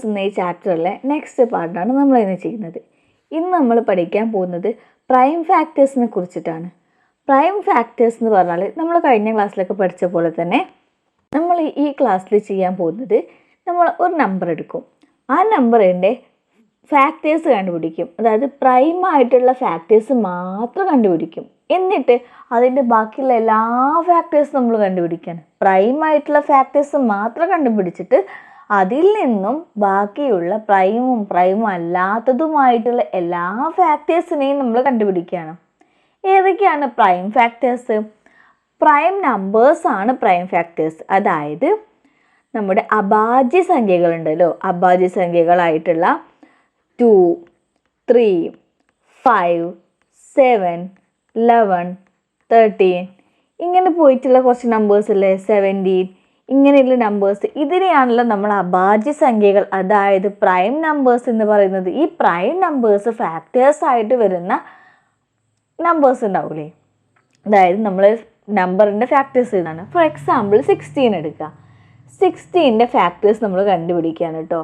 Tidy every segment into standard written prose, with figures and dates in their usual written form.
എന്ന ഈ ചാപ്റ്ററിലെ നെക്സ്റ്റ് പാർട്ടാണ് നമ്മൾ ഇന്ന് ചെയ്യുന്നത്. ഇന്ന് നമ്മൾ പഠിക്കാൻ പോകുന്നത് പ്രൈം ഫാക്ടേഴ്സിനെ കുറിച്ചിട്ടാണ്. പ്രൈം ഫാക്ടേഴ്സ് എന്ന് പറഞ്ഞാൽ നമ്മൾ കഴിഞ്ഞ ക്ലാസ്സിലൊക്കെ പഠിച്ച പോലെ തന്നെ നമ്മൾ ഈ ക്ലാസ്സിൽ ചെയ്യാൻ പോകുന്നത് നമ്മൾ ഒരു നമ്പർ എടുക്കും. ആ നമ്പറിൻ്റെ ഫാക്ടേഴ്സ് കണ്ടുപിടിക്കും. അതായത് പ്രൈം ആയിട്ടുള്ള ഫാക്ടേഴ്സ് മാത്രം കണ്ടുപിടിക്കും. എന്നിട്ട് അതിൻ്റെ ബാക്കിയുള്ള എല്ലാ ഫാക്ടേഴ്സും നമ്മൾ കണ്ടുപിടിക്കാൻ പ്രൈം ആയിട്ടുള്ള ഫാക്ടേഴ്സ് മാത്രം കണ്ടുപിടിച്ചിട്ട് അതിൽ നിന്നും ബാക്കിയുള്ള പ്രൈമും അല്ലാത്തതുമായിട്ടുള്ള എല്ലാ ഫാക്ടേഴ്സിനെയും നമ്മൾ കണ്ടുപിടിക്കുകയാണ്. ഏതൊക്കെയാണ് പ്രൈം ഫാക്ടേഴ്സ്? പ്രൈം നമ്പേഴ്സാണ് പ്രൈം ഫാക്ടേഴ്സ്. അതായത് നമ്മുടെ അഭാജ്യ സംഖ്യകളുണ്ടല്ലോ, അഭാജ്യ സംഖ്യകളായിട്ടുള്ള 2, 3, 5, 7, 11, 13 ഇങ്ങനെ പോയിട്ടുള്ള കുറച്ച് നമ്പേഴ്സ് അല്ലേ, 17 ഇങ്ങനെയുള്ള നമ്പേഴ്സ്, ഇതിനെയാണല്ലോ നമ്മൾ അഭാജ്യ സംഖ്യകൾ അതായത് പ്രൈം നമ്പേഴ്സ് എന്ന് പറയുന്നത്. ഈ പ്രൈം നമ്പേഴ്സ് ഫാക്ടേഴ്സ് ആയിട്ട് വരുന്ന നമ്പേഴ്സ് ഉണ്ടാവില്ലേ, അതായത് നമ്മൾ നമ്പറിൻ്റെ ഫാക്ടേഴ്സ് ഇതാണ്. ഫോർ എക്സാമ്പിൾ 16 എടുക്കുക. 16ൻ്റെ ഫാക്ടേഴ്സ് നമ്മൾ കണ്ടുപിടിക്കുകയാണ് കേട്ടോ.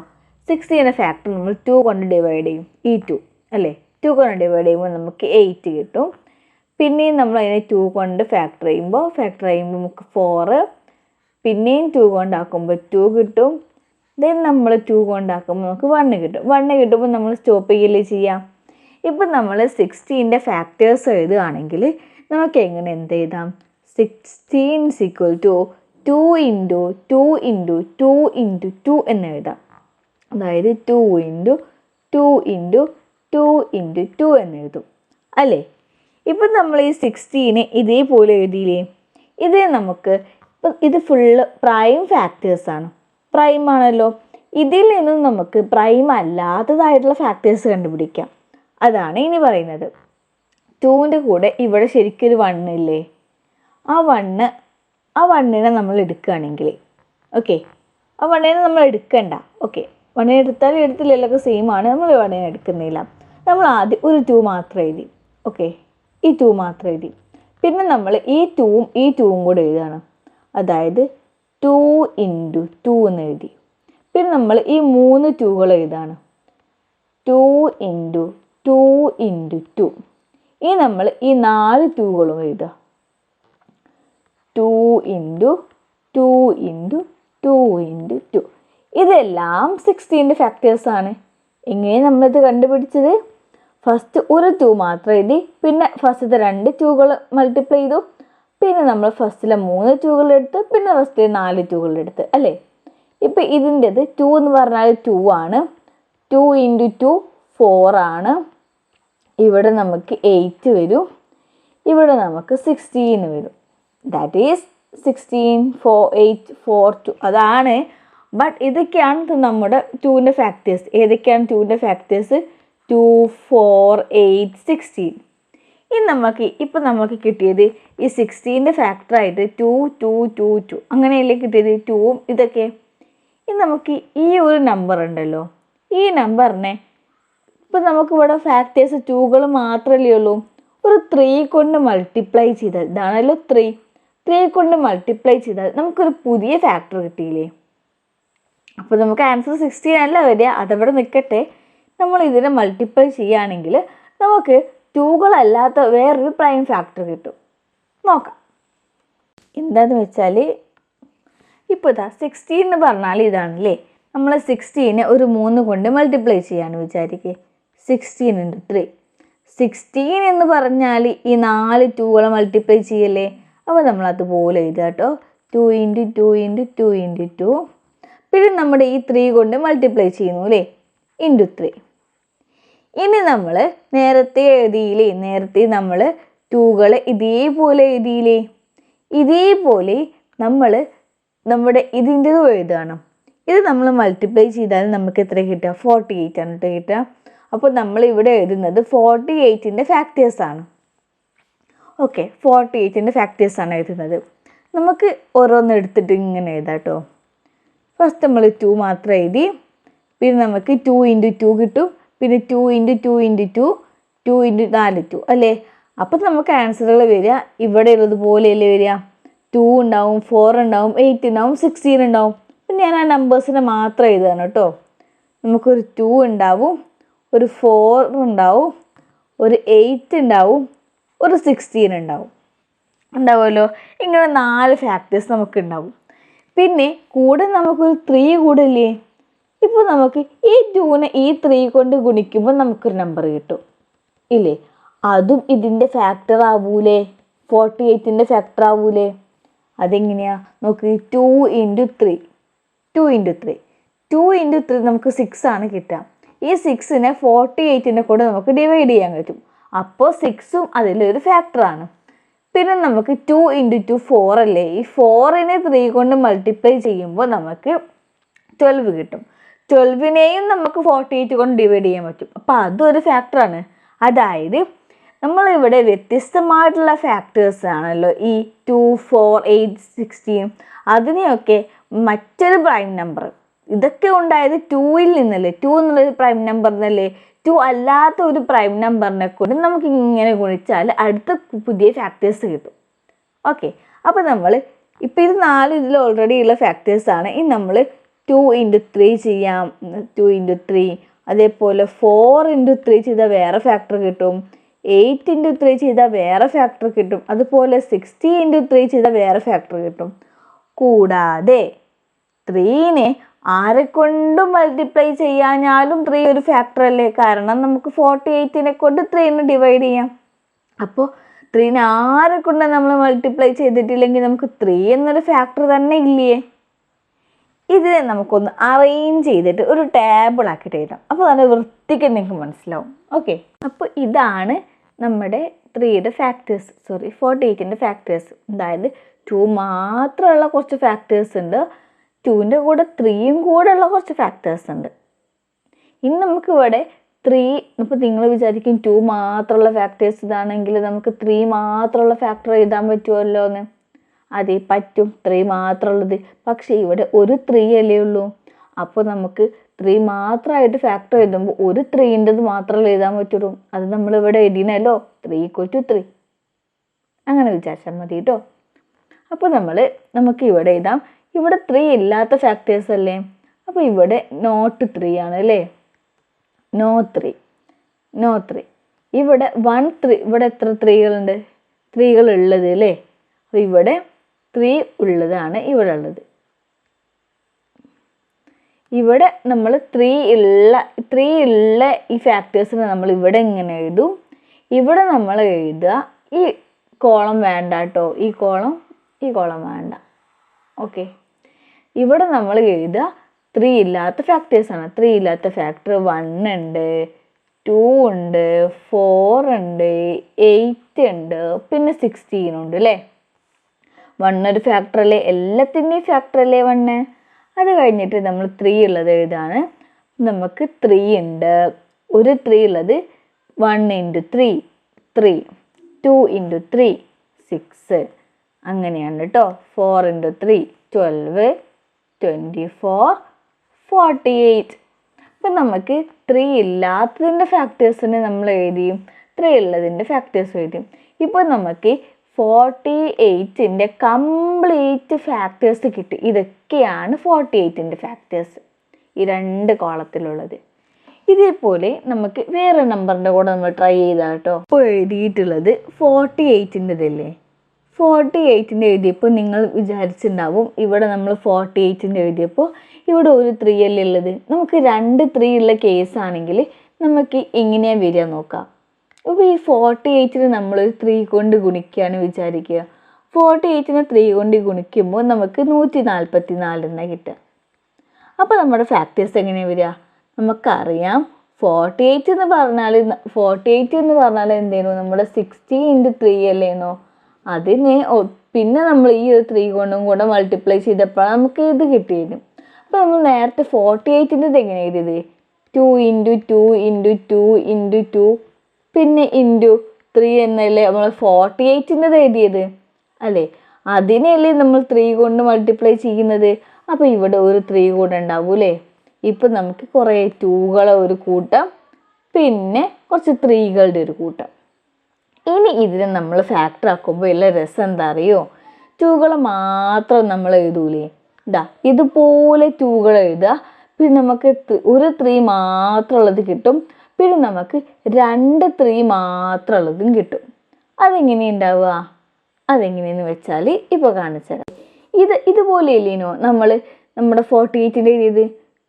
16ൻ്റെ ഫാക്ടർ നമ്മൾ 2 കൊണ്ട് ഡിവൈഡ് ചെയ്യും, ഈ 2 അല്ലേ, 2 കൊണ്ട് ഡിവൈഡ് ചെയ്യുമ്പോൾ നമുക്ക് 8 കിട്ടും. പിന്നെയും നമ്മൾ അതിനെ 2 കൊണ്ട് ഫാക്ടർ ചെയ്യുമ്പോൾ നമുക്ക് 4, പിന്നെയും 2 കൊണ്ടാക്കുമ്പോൾ 2 കിട്ടും. ദെൻ നമ്മൾ 2 കൊണ്ടാക്കുമ്പോൾ നമുക്ക് 1 കിട്ടും. 1 കിട്ടുമ്പോൾ നമ്മൾ സ്റ്റോപ്പ് ചെയ്യല്ലേ ചെയ്യാം. ഇപ്പം നമ്മൾ 16ൻ്റെ ഫാക്ടേഴ്സ് എഴുതുകയാണെങ്കിൽ നമുക്ക് എങ്ങനെ എന്ത് എഴുതാം? 16 = 2 × 2 × 2 × 2 എന്ന് എഴുതാം. അതായത് 2 × 2 × 2 × 2 എന്ന് എഴുതും അല്ലേ. ഇപ്പം നമ്മൾ ഈ 16 ഇതേപോലെ എഴുതിയില്ലേ, ഇത് നമുക്ക് ഇപ്പം ഇത് ഫുള്ള് പ്രൈം ഫാക്ടേഴ്സാണ്, പ്രൈം ആണല്ലോ. ഇതിൽ നിന്നും നമുക്ക് പ്രൈം അല്ലാത്തതായിട്ടുള്ള ഫാക്ടേഴ്സ് കണ്ടുപിടിക്കാം. അതാണ് ഇനി പറയുന്നത്. 2ൻ്റെ കൂടെ ഇവിടെ ശരിക്കൊരു 1 ഇല്ലേ, ആ 1നെ നമ്മൾ എടുക്കുകയാണെങ്കിൽ ഓക്കെ, ആ 1നെ നമ്മൾ എടുക്കണ്ട. ഓക്കെ, 1നെ എടുത്താലും എടുത്തില്ലല്ലോ സെയിം ആണ്, നമ്മൾ 1നെ എടുക്കുന്നില്ല. നമ്മൾ ആദ്യം ഒരു 2 മാത്രം എഴുതി. ഓക്കെ, ഈ 2 മാത്രം എഴുതി. പിന്നെ നമ്മൾ ഈ 2ഉം ഈ 2ഉം കൂടെ എഴുതുകയാണ്. അതായത് 2 × 2 എന്ന് എഴുതി. പിന്നെ നമ്മൾ ഈ 3 2കൾ എഴുതാണ്. 2 × 2 × 2. ഇനി നമ്മൾ ഈ 4 2കളും എഴുതുക. 2 × 2 × 2 × 2. ഇതെല്ലാം 16ൻ്റെ ഫാക്ടേഴ്സാണ്. എങ്ങനെ നമ്മളിത് കണ്ടുപിടിച്ചത്? ഫസ്റ്റ് ഒരു 2 മാത്രം എഴുതി, പിന്നെ ഫസ്റ്റത്തെ 2 2കൾ മൾട്ടിപ്ലൈ ചെയ്തു, പിന്നെ നമ്മൾ ഫസ്റ്റിലെ 3 2കൾ എടുത്ത്, പിന്നെ ഫസ്റ്റിലെ 4 2കൾ എടുത്ത് അല്ലേ. ഇപ്പം ഇതിൻ്റെത് 2 എന്ന് പറഞ്ഞാൽ 2 ആണ്. 2 × 2 4 ആണ്. ഇവിടെ നമുക്ക് 8 വരും, ഇവിടെ നമുക്ക് 16 വരും. ദാറ്റ് ഈസ് 16 4 8 4 2 അതാണ്. ബട്ട് ഇതൊക്കെയാണ് നമ്മുടെ 2ൻ്റെ ഫാക്ടേഴ്സ്. ഏതൊക്കെയാണ് 2ൻ്റെ ഫാക്ടേഴ്സ്? 2 4 8 16. ഇപ്പം നമുക്ക് കിട്ടിയത് ഈ 16ൻ്റെ ഫാക്ടറായിട്ട് 2 2 2 2 അങ്ങനെയല്ലേ കിട്ടിയത്, 2ഉം ഇതൊക്കെ. ഇനി നമുക്ക് ഈ ഒരു നമ്പർ ഉണ്ടല്ലോ, ഈ നമ്പറിനെ ഇപ്പം നമുക്കിവിടെ ഫാക്ടേഴ്സ് 2കൾ മാത്രമല്ലേ ഉള്ളൂ. ഒരു 3 കൊണ്ട് മൾട്ടിപ്ലൈ ചെയ്താൽ, ഇതാണല്ലോ 3 കൊണ്ട് മൾട്ടിപ്ലൈ ചെയ്താൽ നമുക്കൊരു പുതിയ ഫാക്ടർ കിട്ടിയില്ലേ. അപ്പോൾ നമുക്ക് ആൻസർ 16 അല്ല വരിക, അതവിടെ നിൽക്കട്ടെ. നമ്മൾ ഇതിനെ മൾട്ടിപ്ലൈ ചെയ്യുകയാണെങ്കിൽ നമുക്ക് 2കളല്ലാത്ത വേറൊരു പ്രൈം ഫാക്ടർ കിട്ടും. നോക്കാം എന്താണെന്ന് വെച്ചാൽ, ഇപ്പോൾ ഇതാ 16 എന്ന് പറഞ്ഞാൽ ഇതാണല്ലേ. നമ്മൾ 16 ഒരു 3 കൊണ്ട് മൾട്ടിപ്ലൈ ചെയ്യാമെന്ന് വിചാരിക്കുക. 16 × 3. 16 എന്ന് പറഞ്ഞാൽ ഈ 4 2കളെ മൾട്ടിപ്ലൈ ചെയ്യല്ലേ. അപ്പോൾ നമ്മൾ അതുപോലെ എഴുതുക കേട്ടോ. 2 × 2 × 2 × 2. പിന്നെ നമ്മുടെ ഈ 3 കൊണ്ട് മൾട്ടിപ്ലൈ ചെയ്യുന്നു അല്ലേ, × 3. ഇനി നമ്മൾ നേരത്തെ എഴുതിയില്ലേ, നേരത്തെ നമ്മൾ 2കളെ ഇതേപോലെ എഴുതിയില്ലേ, ഇതേപോലെ നമ്മൾ നമ്മുടെ ഇതിൻ്റെതും എഴുതുകയാണ്. ഇത് നമ്മൾ മൾട്ടിപ്ലൈ ചെയ്താൽ നമുക്ക് എത്ര കിട്ടുക? 48 ആണ് കേട്ടോ കിട്ടുക. അപ്പോൾ നമ്മൾ ഇവിടെ എഴുതുന്നത് 48ൻ്റെ ഫാക്ടേഴ്സാണ്. ഓക്കെ, 48ൻ്റെ ഫാക്ടേഴ്സാണ് എഴുതുന്നത്. നമുക്ക് ഓരോന്ന് എടുത്തിട്ട് ഇങ്ങനെ എഴുതാം കേട്ടോ. ഫസ്റ്റ് നമ്മൾ 2 മാത്രം എഴുതി, പിന്നെ നമുക്ക് 2 × 2 കിട്ടും, പിന്നെ 2 × 2 × 2 2 × 4 2 അല്ലേ. അപ്പം നമുക്ക് ആൻസറുകൾ വരിക ഇവിടെ ഉള്ളതുപോലെയല്ലേ വരിക. 2 ഉണ്ടാവും, 4 ഉണ്ടാവും, 8 ഉണ്ടാവും, 16 ഉണ്ടാവും. പിന്നെ ഞാൻ ആ നമ്പേഴ്സിനെ മാത്രം എഴുതുകയാണ് കേട്ടോ. നമുക്കൊരു 2 ഉണ്ടാവും, ഒരു 4 ഉണ്ടാവും, ഒരു 8 ഉണ്ടാവും, ഒരു 16 ഉണ്ടാവുമല്ലോ. ഇങ്ങനെ 4 ഫാക്ടേഴ്സ് നമുക്ക് ഉണ്ടാവും. പിന്നെ കൂടെ നമുക്കൊരു 3 കൂടെ ഇല്ലേ. ഇപ്പോൾ നമുക്ക് ഈ 2നെ ഈ 3 കൊണ്ട് ഗുണിക്കുമ്പോൾ നമുക്കൊരു നമ്പർ കിട്ടും ഇല്ലേ. അതും ഇതിൻ്റെ ഫാക്ടർ ആവൂലേ, 48ൻ്റെ ഫാക്ടർ ആവൂലേ. അതെങ്ങനെയാ നോക്ക്, 2 × 3 2 × 3 നമുക്ക് 6 ആണ് കിട്ടുക. ഈ 6നെ 48ൻ്റെ കൂടെ നമുക്ക് ഡിവൈഡ് ചെയ്യാൻ പറ്റും. അപ്പോൾ 6ഉം അതിലൊരു ഫാക്ടറാണ്. പിന്നെ നമുക്ക് 2 × 2 4 അല്ലേ. ഈ 4നെ 3 കൊണ്ട് മൾട്ടിപ്ലൈ ചെയ്യുമ്പോൾ നമുക്ക് 12 കിട്ടും. 12നെയും നമുക്ക് 48 കൊണ്ട് ഡിവൈഡ് ചെയ്യാൻ പറ്റും. അപ്പോൾ അതൊരു ഫാക്ടറാണ്. അതായത് നമ്മളിവിടെ വ്യത്യസ്തമായിട്ടുള്ള ഫാക്ടേഴ്സ് ആണല്ലോ ഈ 2, 4, 8, 16. അതിനെയൊക്കെ മറ്റൊരു പ്രൈം നമ്പർ, ഇതൊക്കെ ഉണ്ടായത് 2ൽ നിന്നല്ലേ. 2 എന്നുള്ളൊരു പ്രൈം നമ്പർ എന്നല്ലേ. 2 അല്ലാത്ത ഒരു പ്രൈം നമ്പറിനെ കൊണ്ട് നമുക്ക് ഇങ്ങനെ ഗുണിച്ചാൽ അടുത്ത പുതിയ ഫാക്ടേഴ്സ് കിട്ടും. ഓക്കെ, അപ്പോൾ നമ്മൾ ഇപ്പോൾ ഇത് 4 ഇതിൽ ഓൾറെഡി ഉള്ള ഫാക്ടേഴ്സാണ്. ഇനി നമ്മൾ 2 × 3 ചെയ്യാം. 2 × 3, അതേപോലെ 4 × 3 ചെയ്താൽ വേറെ ഫാക്ടർ കിട്ടും. 8 × 3 ചെയ്താൽ വേറെ ഫാക്ടർ കിട്ടും. അതുപോലെ 60 × 3 ചെയ്താൽ വേറെ ഫാക്ടർ കിട്ടും. കൂടാതെ 3നെ ആരെ കൊണ്ടും മൾട്ടിപ്ലൈ ചെയ്യാഞ്ഞാലും 3 ഒരു ഫാക്ടർ അല്ലേ. കാരണം നമുക്ക് 48നെ കൊണ്ട് 3നെ ഡിവൈഡ് ചെയ്യാം. അപ്പോൾ 3നെ ആരെ കൊണ്ട് നമ്മൾ മൾട്ടിപ്ലൈ ചെയ്തിട്ടില്ലെങ്കിൽ നമുക്ക് 3 എന്നൊരു ഫാക്ടർ തന്നെ ഇല്ലേ. ഇതിനെ നമുക്കൊന്ന് അറേഞ്ച് ചെയ്തിട്ട് ഒരു ടേബിൾ ആക്കിയിട്ട് എഴുതാം. അപ്പോൾ നല്ല വൃത്തിക്ക് നിങ്ങൾക്ക് മനസ്സിലാവും. ഓക്കെ, അപ്പോൾ ഇതാണ് നമ്മുടെ 3യുടെ ഫാക്ടേഴ്സ്, 48ൻ്റെ ഫാക്ടേഴ്സ്. അതായത് 2 മാത്രമുള്ള കുറച്ച് ഫാക്ടേഴ്സ് ഉണ്ട്, 2ൻ്റെ കൂടെ 3യും കൂടെ ഉള്ള കുറച്ച് ഫാക്ടേഴ്സ് ഉണ്ട്. ഇനി നമുക്കിവിടെ 3, ഇപ്പോൾ നിങ്ങൾ വിചാരിക്കും 2 മാത്രമുള്ള ഫാക്ടേഴ്സ് ഇതാണെങ്കിൽ നമുക്ക് 3 മാത്രമുള്ള ഫാക്ടർ എഴുതാൻ പറ്റുമല്ലോ എന്ന്. അതെ പറ്റും, 3 മാത്രമുള്ളത്. പക്ഷേ ഇവിടെ ഒരു 3 അല്ലേ ഉള്ളൂ. അപ്പോൾ നമുക്ക് 3 മാത്രമായിട്ട് ഫാക്ടർ എഴുതുമ്പോൾ ഒരു 3ൻ്റെത് മാത്രമല്ല എഴുതാൻ പറ്റുള്ളൂ. അത് നമ്മളിവിടെ എഴുതിനല്ലോ 3 = 3. അങ്ങനെ വിചാരിച്ചാൽ മതി കേട്ടോ. അപ്പോൾ നമുക്ക് ഇവിടെ എഴുതാം. ഇവിടെ 3 ഇല്ലാത്ത ഫാക്ടേഴ്സ് അല്ലേ. അപ്പോൾ ഇവിടെ നോട്ട് 3 ആണ് അല്ലേ. നോ 3. ഇവിടെ 1 3. ഇവിടെ എത്ര 3കളുണ്ട്? 3കൾ ഉള്ളത് അല്ലേ. അപ്പോൾ ഇവിടെ 3 ഉള്ളതാണ് ഇവിടെ ഉള്ളത്. ഇവിടെ നമ്മൾ 3 ഉള്ള ഈ ഫാക്ടേഴ്സിനെ നമ്മൾ ഇവിടെ ഇങ്ങനെ എഴുതും. ഇവിടെ നമ്മൾ എഴുതുക, ഈ കോളം വേണ്ട കേട്ടോ, ഈ കോളം വേണ്ട. ഓക്കെ, ഇവിടെ നമ്മൾ എഴുതുക 3 ഇല്ലാത്ത ഫാക്ടേഴ്സാണ്. 3 ഇല്ലാത്ത ഫാക്ടർ 1 ഉണ്ട്, 2 ഉണ്ട്, 4 ഉണ്ട്, 8 ഉണ്ട്, പിന്നെ 16 ഉണ്ട് അല്ലേ. 1 ഒരു ഫാക്ടർ അല്ലേ, എല്ലാത്തിൻ്റെയും ഫാക്ടർ അല്ലേ 1. അത് കഴിഞ്ഞിട്ട് നമ്മൾ 3 ഉള്ളത് എഴുതാണ്. നമുക്ക് 3 ഉണ്ട്, ഒരു 3 ഉള്ളത് 1 × 3 3, 2 × 3 6, അങ്ങനെയാണ് കേട്ടോ. 4 × 3 12, 24, 48. അപ്പം നമുക്ക് 3 ഇല്ലാത്തതിൻ്റെ ഫാക്ടേഴ്സിനെ നമ്മൾ എഴുതിയും 3 ഉള്ളതിൻ്റെ ഫാക്ടേഴ്സ് എഴുതിയും. ഇപ്പോൾ നമുക്ക് 48ൻ്റെ കംപ്ലീറ്റ് ഫാക്ടേഴ്സ് കിട്ടി. ഇതൊക്കെയാണ് 48ൻ്റെ ഫാക്ടേഴ്സ്, ഈ 2 കോളത്തിലുള്ളത്. ഇതേപോലെ നമുക്ക് വേറെ നമ്പറിൻ്റെ കൂടെ നമ്മൾ ട്രൈ ചെയ്താൽ കേട്ടോ. ഇപ്പോൾ എഴുതിയിട്ടുള്ളത് 48ൻ്റെതല്ലേ. 48ൻ്റെ എഴുതിയപ്പോൾ നിങ്ങൾ വിചാരിച്ചിട്ടുണ്ടാവും ഇവിടെ നമ്മൾ 48ൻ്റെ എഴുതിയപ്പോൾ ഇവിടെ ഒരു 3 അല്ലേ ഉള്ളത്. നമുക്ക് 2 3 ഉള്ള കേസാണെങ്കിൽ നമുക്ക് എങ്ങനെയാണ് വരിക നോക്കാം. അപ്പോൾ ഈ 48ന് നമ്മളൊരു 3 കൊണ്ട് ഗുണിക്കുകയാണ് വിചാരിക്കുക. 48നെ 3 കൊണ്ട് ഗുണിക്കുമ്പോൾ നമുക്ക് 144 എന്നാണ് കിട്ടുക. അപ്പോൾ നമ്മുടെ ഫാക്ടേഴ്സ് എങ്ങനെയാണ് വരിക? നമുക്കറിയാം 48 എന്ന് പറഞ്ഞാൽ എന്തേനു, നമ്മുടെ 60 × 3 അല്ലേന്നോ. അതിനെ പിന്നെ നമ്മൾ ഈ ഒരു 3 കൊണ്ടും കൂടെ മൾട്ടിപ്ലൈ ചെയ്തപ്പോഴാണ് നമുക്ക് ഇത് കിട്ടിയത്. അപ്പോൾ നമ്മൾ നേരത്തെ 48ൻ്റെത് എങ്ങനെ എഴുതിയത്? 2 × 2 × 2 × 2 പിന്നെ × 3 എന്നല്ലേ നമ്മൾ 48ൻ്റെത് എഴുതിയത് അല്ലേ. അതിനല്ലേ നമ്മൾ 3 കൊണ്ട് മൾട്ടിപ്ലൈ ചെയ്യുന്നത്. അപ്പോൾ ഇവിടെ ഒരു 3 കൂടെ ഉണ്ടാവും അല്ലേ. ഇപ്പം നമുക്ക് കുറേ 2കളെ ഒരു കൂട്ടം, പിന്നെ കുറച്ച് 3കളുടെ ഒരു കൂട്ടം. ഇനി ഇതിനെ നമ്മൾ ഫാക്ടർ ആക്കുമ്പോൾ ഉള്ള രസം എന്താ അറിയോ? 2കളെ മാത്രം നമ്മൾ എഴുതൂലേ. ഇതുപോലെ 2കൾ എഴുതുക, പിന്നെ നമുക്ക് ഒരു 3 മാത്രമുള്ളത് കിട്ടും. പിന്നെ നമുക്ക് 2 3 മാത്രമുള്ളതും കിട്ടും. അതെങ്ങനെയുണ്ടാവുക? അതെങ്ങനെയെന്ന് വെച്ചാൽ ഇപ്പോൾ കാണിച്ചു തരാം. ഇതുപോലെ ഇല്ലേനോ നമ്മുടെ 48ൻ്റെ ഇത്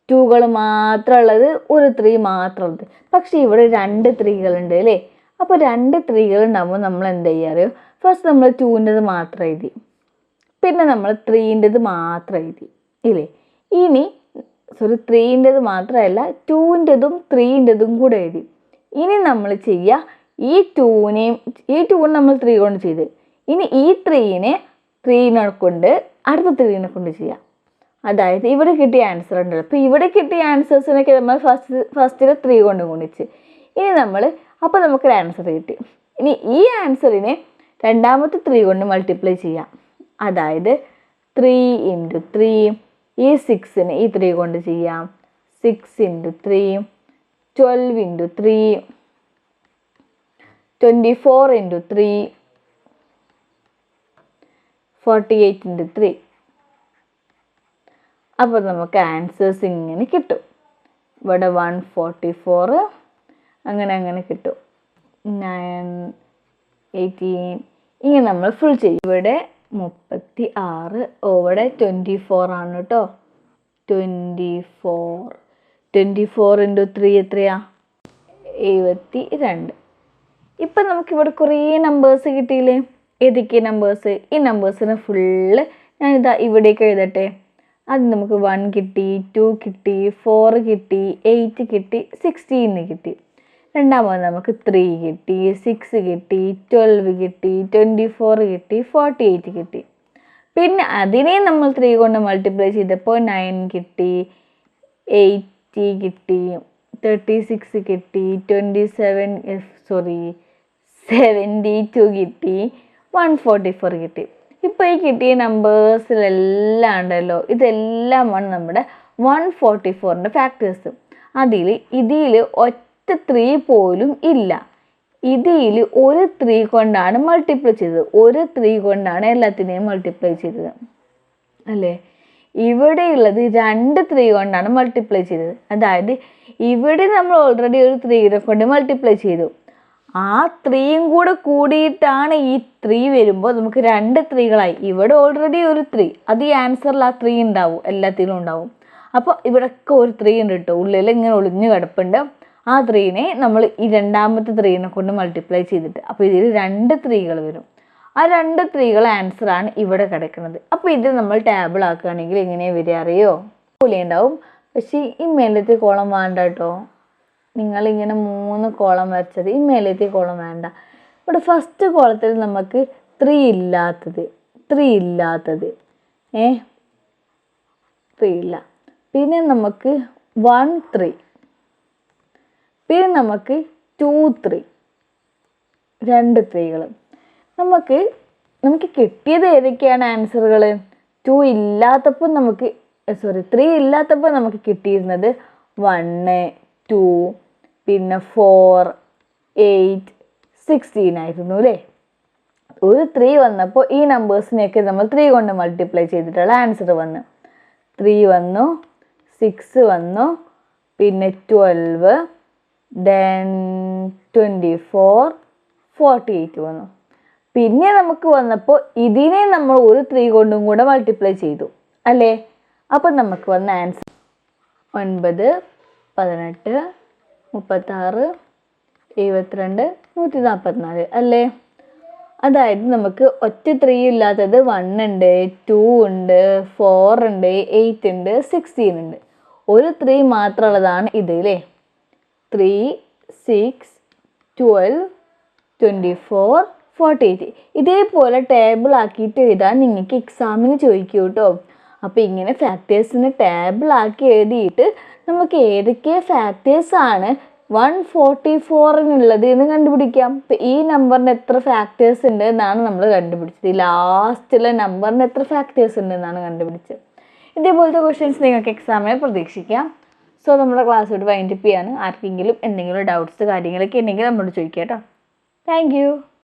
2കൾ മാത്രമുള്ളത്, ഒരു 3 മാത്രമുള്ളത്. പക്ഷെ ഇവിടെ 2 3കളുണ്ട് അല്ലേ? അപ്പോൾ 2 3കൾ ഉണ്ടാകുമ്പോൾ നമ്മൾ എന്താ ചെയ്യാറിയോ? ഫസ്റ്റ് നമ്മൾ 2ൻ്റെത് മാത്രം എഴുതി, പിന്നെ നമ്മൾ 3ൻ്റെത് മാത്രം എഴുതി ഇല്ലേ? ഇനി 3ൻ്റെത് മാത്രമല്ല, 2ൻ്റെതും 3ൻ്റെതും കൂടെ എഴുതി. ഇനി നമ്മൾ ചെയ്യുക, ഈ 2നെ നമ്മൾ 3 കൊണ്ട് ചെയ്ത്, ഇനി ഈ 3നെ 3നെ കൊണ്ട് അടുത്ത 3നെ കൊണ്ട് ചെയ്യാം. അതായത് ഇവിടെ കിട്ടിയ ആൻസർ ഉണ്ടല്ലോ. അപ്പോൾ ഇവിടെ കിട്ടിയ ആൻസേഴ്സിനൊക്കെ നമ്മൾ ഫസ്റ്റിൽ 3 കൊണ്ട് ഗുണിച്ച്, ഇനി അപ്പോൾ നമുക്കൊരു ആൻസർ കിട്ടി. ഇനി ഈ ആൻസറിനെ രണ്ടാമത്തെ 3 കൊണ്ട് മൾട്ടിപ്ലൈ ചെയ്യാം. അതായത് 3 × 3, ഈ 6നെ ഈ 3 കൊണ്ട് ചെയ്യാം. 6 × 3, 12 × 3, 24 × 3, 48 × 3. അപ്പോൾ നമുക്ക് ആൻസേഴ്സ് ഇങ്ങനെ കിട്ടും. ഇവിടെ 144 അങ്ങനെ കിട്ടും. 9, 18 ഇങ്ങനെ നമ്മൾ ഫുൾ ചെയ്യും. ഇവിടെ 36, ഇവിടെ 24 ആണ് കേട്ടോ. 24 × 3 എത്രയാ? 72. ഇപ്പം നമുക്കിവിടെ കുറേ നമ്പേഴ്സ് കിട്ടിയില്ലേ? ഏതൊക്കെ നമ്പേഴ്സ്? ഈ നമ്പേഴ്സിന് ഫുള്ള് ഞാനിതാ ഇവിടേക്ക് എഴുതട്ടെ. അത് നമുക്ക് 1 കിട്ടി, 2 കിട്ടി, 4 കിട്ടി, 8 കിട്ടി, 16 കിട്ടി. രണ്ടാമത് നമുക്ക് 3 കിട്ടി, 6 കിട്ടി, 12 കിട്ടി, 24 കിട്ടി, 48 കിട്ടി. പിന്നെ അതിനെ നമ്മൾ 3 കൊണ്ട് മൾട്ടിപ്ലൈ ചെയ്തപ്പോൾ 9 കിട്ടി, 80 കിട്ടി, 36 കിട്ടി, 72 കിട്ടി, 144 കിട്ടി. ഇപ്പോൾ ഈ കിട്ടിയ നമ്പേഴ്സിലെല്ലാം ഉണ്ടല്ലോ, ഇതെല്ലാമാണ് നമ്മുടെ 144ൻ്റെ ഫാക്ടേഴ്സ്. ഇതിൽ ഒറ്റ 3 പോലും ഇല്ല. ഇതിൽ ഒരു 3 കൊണ്ടാണ് മൾട്ടിപ്ലൈ ചെയ്തത്. ഒരു 3 കൊണ്ടാണ് എല്ലാത്തിനെയും മൾട്ടിപ്ലൈ ചെയ്തത് അല്ലേ? ഇവിടെയുള്ളത് 2 3 കൊണ്ടാണ് മൾട്ടിപ്ലൈ ചെയ്തത്. അതായത് ഇവിടെ നമ്മൾ ഓൾറെഡി ഒരു 3നെ കൊണ്ട് മൾട്ടിപ്ലൈ ചെയ്തു. ആ 3യും കൂടെ കൂടിയിട്ടാണ് ഈ 3 വരുമ്പോൾ നമുക്ക് 2 3കളായി. ഇവിടെ ഓൾറെഡി ഒരു 3, അത് ഈ ആൻസറിൽ ആ 3 ഉണ്ടാവും, എല്ലാത്തിലും ഉണ്ടാവും. അപ്പോൾ ഇവിടെയൊക്കെ ഒരു 3 ഉണ്ട് കേട്ടോ, ഉള്ളിൽ ഇങ്ങനെ ഒളിഞ്ഞു കിടപ്പുണ്ട്. ആ 3നെ നമ്മൾ ഈ രണ്ടാമത്തെ 3നെ കൊണ്ട് മൾട്ടിപ്ലൈ ചെയ്തിട്ട്, അപ്പോൾ ഇതിൽ 2 3കൾ വരും. ആ 2 3കൾ ആൻസറാണ് ഇവിടെ കിടക്കുന്നത്. അപ്പോൾ ഇത് നമ്മൾ ടേബിൾ ആക്കുകയാണെങ്കിൽ എങ്ങനെയാണ് വരിക അറിയോ? പോലെ ഉണ്ടാവും. പക്ഷേ ഈ മേലത്തെ കോളം വേണ്ട കേട്ടോ. നിങ്ങളിങ്ങനെ 3 കോളം വരച്ചത്, ഈ മേലത്തെ കോളം വേണ്ട. ഇവിടെ ഫസ്റ്റ് കോളത്തിൽ നമുക്ക് 3 ഇല്ലാത്തത് 3 ഇല്ല. പിന്നെ നമുക്ക് 1 3, പിന്നെ നമുക്ക് 2 3, 2 3കൾ. നമുക്ക് കിട്ടിയത് ഏതൊക്കെയാണ് ആൻസറുകൾ? 2 ഇല്ലാത്തപ്പോൾ 3 ഇല്ലാത്തപ്പോൾ നമുക്ക് കിട്ടിയിരുന്നത് 1 2 പിന്നെ 4 8 16 ആയിരുന്നു അല്ലേ? ഒരു 3 വന്നപ്പോൾ ഈ നമ്പേഴ്സിനെയൊക്കെ നമ്മൾ 3 കൊണ്ട് മൾട്ടിപ്ലൈ ചെയ്തിട്ടുള്ള ആൻസർ വന്നു. 3 വന്നു, 6 വന്നു, പിന്നെ 12, then 24, 48 വന്നു. പിന്നെ നമുക്ക് വന്നപ്പോൾ ഇതിനെ നമ്മൾ ഒരു 3 കൊണ്ടും കൂടെ മൾട്ടിപ്ലൈ ചെയ്തു അല്ലേ? അപ്പം നമുക്ക് വന്ന ആൻസർ 9, 18, 36, 72, 144 അല്ലേ? അതായത് നമുക്ക് ഒറ്റ 3 ഇല്ലാത്തത് 1 ഉണ്ട്, 2 ഉണ്ട്, 4 ഉണ്ട്, 8 ഉണ്ട്, 16 ഉണ്ട്. ഒരു 3 മാത്രമുള്ളതാണ് ഇത് അല്ലേ? 3, 6, 12, 24, 48. ഇതേപോലെ ടേബിൾ ആക്കിയിട്ട് എഴുതാൻ നിങ്ങൾക്ക് എക്സാമിന് ചോദിക്കൂ കേട്ടോ. അപ്പോൾ ഇങ്ങനെ ഫാക്ടേഴ്സിന് ടേബിൾ ആക്കി എഴുതിയിട്ട് നമുക്ക് ഏതൊക്കെ ഫാക്ടേഴ്സാണ് 144-നുള്ളത് എന്ന് കണ്ടുപിടിക്കാം. ഇപ്പം ഈ നമ്പറിന് എത്ര ഫാക്ടേഴ്സ് ഉണ്ട് എന്നാണ് നമ്മൾ കണ്ടുപിടിച്ചത്. ഈ ലാസ്റ്റിലെ നമ്പറിന് എത്ര ഫാക്ടേഴ്സ് ഉണ്ട് എന്നാണ് കണ്ടുപിടിച്ചത്. ഇതേപോലത്തെ ക്വസ്റ്റ്യൻസ് നിങ്ങൾക്ക് എക്സാമിന് പ്രതീക്ഷിക്കാം. സോ നമ്മുടെ ക്ലാസ് ഇവിടെ വൈൻഡപ്പ് ചെയ്യാണ്. ആർക്കെങ്കിലും എന്തെങ്കിലും ഡൗട്ട്സ് കാര്യങ്ങളൊക്കെ ഉണ്ടെങ്കിൽ നമ്മളോട് ചോദിക്കാം കേട്ടോ. Thank you.